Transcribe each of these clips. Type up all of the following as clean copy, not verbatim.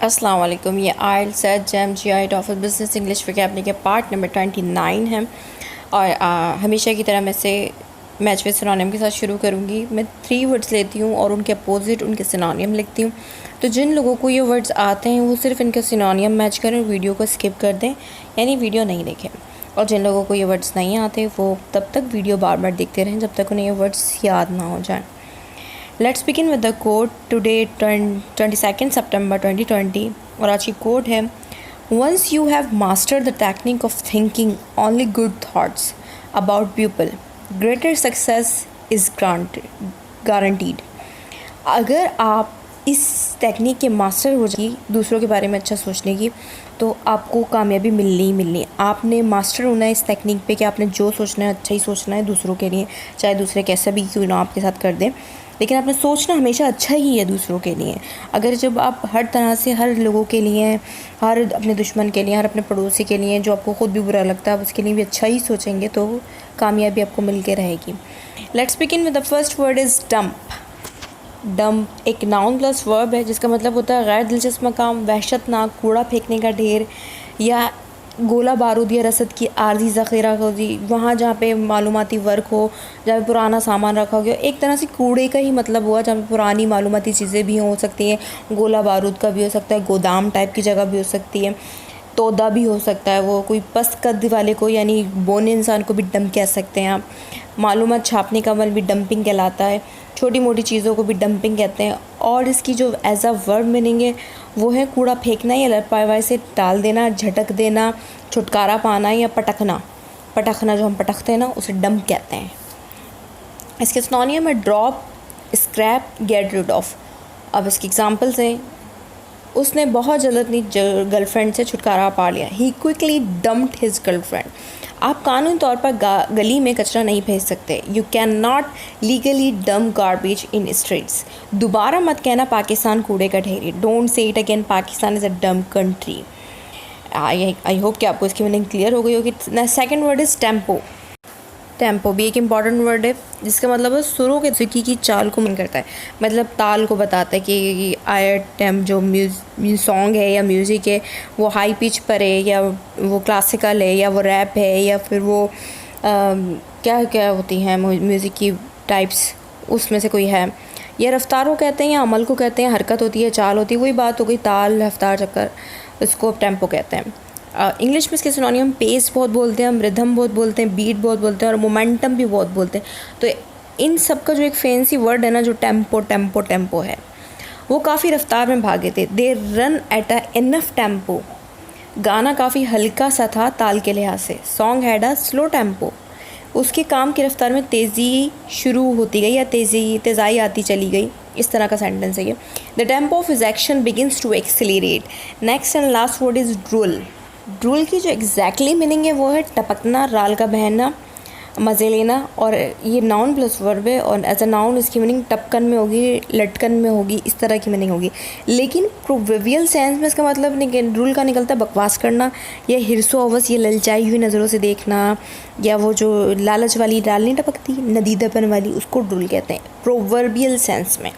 अस्सलाम वालेकुम। ये आइल्स JMGI टॉफल बिज़नेस इंग्लिश वोकैबुलरी के पार्ट नंबर 29 है और हमेशा की तरह मैं से मैच विद सिनोनिम के साथ शुरू करूँगी। मैं 3 वर्ड्स लेती हूँ और उनके अपोजिट उनके सिनोनिम लिखती हूँ। तो जिन लोगों को ये वर्ड्स आते हैं वो सिर्फ इनके सिनोनिम मैच करें, वीडियो को स्किप कर दें, यानी वीडियो नहीं देखें। और जिन लोगों को ये वर्ड्स नहीं आते वो तब तक वीडियो बार बार देखते रहें जब तक उन्हें ये वर्ड्स याद ना हो जाएँ। Let's begin with the code today 22 सितंबर 2020 और आज की कोड है once you have mastered the technique of thinking only good thoughts about people greater success is guaranteed. अगर आप इस टेक्निक के मास्टर हो जाए दूसरों के बारे में अच्छा सोचने की, तो आपको कामयाबी मिलनी ही मिलनी है। आपने मास्टर होना है इस टेक्निक पे कि आपने जो सोचना है अच्छा ही सोचना है दूसरों के लिए, चाहे दूसरे कैसा भी क्यों ना आपके साथ कर दें, लेकिन आपने सोचना हमेशा अच्छा ही है दूसरों के लिए। अगर जब आप हर तरह से हर लोगों के लिए, हर अपने दुश्मन के लिए, हर अपने पड़ोसी के लिए जो आपको ख़ुद भी बुरा लगता है आप उसके लिए भी अच्छा ही सोचेंगे तो कामयाबी आपको मिल के रहेगी। Let's begin with the first word is dump. Dump एक नाउन प्लस वर्ब है जिसका मतलब होता है गैर दिलचस्प मकाम, वहशतनाक, कूड़ा फेंकने का ढेर या गोला बारूद या रसद की आर्जी ज़ख़ीरा होगी। वहाँ जहाँ पे मालूमाती वर्क हो, जहाँ पे पुराना सामान रखा हो गया, एक तरह से कूड़े का ही मतलब हुआ, जहाँ पे पुरानी मालूमाती चीज़ें भी हो सकती हैं। गोला बारूद का भी हो सकता है, गोदाम टाइप की जगह भी हो सकती है, तोदा भी हो सकता है। वो कोई पस्त कद वाले को यानी बोने इंसान को भी डंप कह सकते हैं आप। मालूमात छापने का अमल भी डंपिंग कहलाता है। छोटी मोटी चीज़ों को भी डंपिंग कहते हैं। और इसकी जो एज अ वर्ब मीनिंग है वो है कूड़ा फेंकना या लरपाई से टाल देना, झटक देना, छुटकारा पाना या पटकना। पटकना जो हम पटकते हैं ना उसे डंप कहते हैं। इसके सिनोनियम है drop, scrap, get rid of. अब इसकी एग्जांपल्स हैं, उसने बहुत जल्द अपनी गर्लफ्रेंड से छुटकारा पा लिया। ही क्विकली डम्प्ड हिज गर्लफ्रेंड। आप कानूनी तौर पर गली में कचरा नहीं फेंक सकते। You can not legally dump garbage in streets. दोबारा मत कहना पाकिस्तान कूड़े का ढेर। Don't say it again, Pakistan is a dump country. I hope कि आपको इसकी मीनिंग क्लियर हो गई होगी। Second word is tempo. Tempo भी एक इम्पॉर्टेंट वर्ड है जिसका मतलब है सुरों के सिक्की की चाल को मन करता है, मतलब ताल को बताता है कि आया टेम जो सॉन्ग है या म्यूज़िक है वो हाई पिच पर है या वो क्लासिकल है या वो रैप है या फिर वो क्या क्या होती हैं म्यूज़िक की टाइप्स, उसमें से कोई है। या रफ्तार को कहते हैं या अमल को कहते हैं, हरकत होती है, चाल होती है, वही बात हो गई, ताल, रफ्तार, चक्कर, इसको टेम्पो कहते हैं। इंग्लिश में इसके सिनोनियम पेस बहुत बोलते हैं, हम रिदम बहुत बोलते हैं, बीट बहुत बोलते हैं और मोमेंटम भी बहुत बोलते हैं। तो इन सब का जो एक फैंसी वर्ड है ना जो टेम्पो टेम्पो टेम्पो है, वो काफ़ी रफ्तार में भागे थे। They run at a enough tempo. गाना काफ़ी हल्का सा था ताल के लिहाज से। Song had a slow tempo. उसके काम की रफ्तार में तेज़ी शुरू होती गई या तेज़ाई आती चली गई, इस तरह का सेंटेंस है ये। The tempo of his action begins to accelerate. Next and last word is drool. Drool की जो एग्जैक्टली मीनिंग है वो है टपकना, राल का बहना, मज़े लेना। और ये नाउन प्लस वर्ब है और एज अ नाउन इसकी मीनिंग टपकन में होगी, लटकन में होगी, इस तरह की मीनिंग होगी। लेकिन प्रोवर्बियल सेंस में इसका मतलब ड्रूल का निकलता है बकवास करना या हिरसो हवस, ये ललचाई हुई नज़रों से देखना, या वो जो लालच वाली डाल नहीं टपकती नदीदापन वाली, उसको ड्रूल कहते हैं प्रोवर्बियल सेंस में,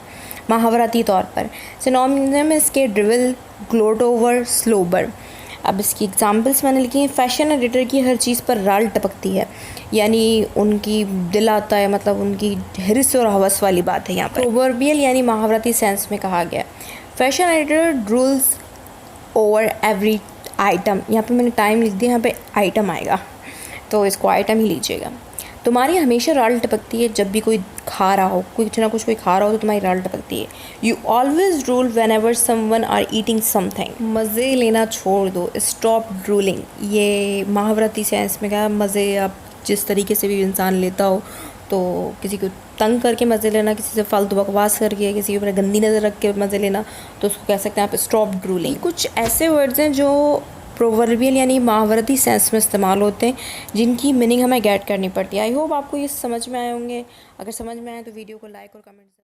महावराती तौर पर। सिनोनिम इसके ड्रिवल, ग्लोट ओवर, स्लोबर। अब इसकी एग्जांपल्स मैंने लिखी हैं। फैशन एडिटर की हर चीज़ पर राल टपकती है, यानी उनकी दिल आता है, मतलब उनकी हिर्स और हवस वाली बात है यहाँ पर। प्रोवर्बियल यानी महावराती सेंस में कहा गया। Fashion editor Drools over every item. यहाँ पे मैंने टाइम लिख दिया, यहाँ पे आइटम आएगा तो इसको आइटम ही लीजिएगा। तुम्हारी हमेशा राल टपकती है जब भी कोई खा रहा हो, कुछ ना कुछ कोई खा रहा हो तो तुम्हारी राल टपकती है। You always drool whenever someone are eating something. मज़े लेना छोड़ दो, स्टॉप ड्रूलिंग। ये महावरती सेंस में क्या, मज़े आप जिस तरीके से भी इंसान लेता हो, तो किसी को तंग करके मज़े लेना, किसी से फालतू बकवास करके, किसी के ऊपर गंदी नज़र रख के मज़े लेना, तो उसको कह सकते हैं आप स्टॉप ड्रूलिंग। कुछ ऐसे वर्ड्स हैं जो प्रोवर्बियल यानी महावरती सेंस में इस्तेमाल होते हैं जिनकी मीनिंग हमें गेट करनी पड़ती है। आई होप आपको ये समझ में आए होंगे। अगर समझ में आए तो वीडियो को लाइक और कमेंट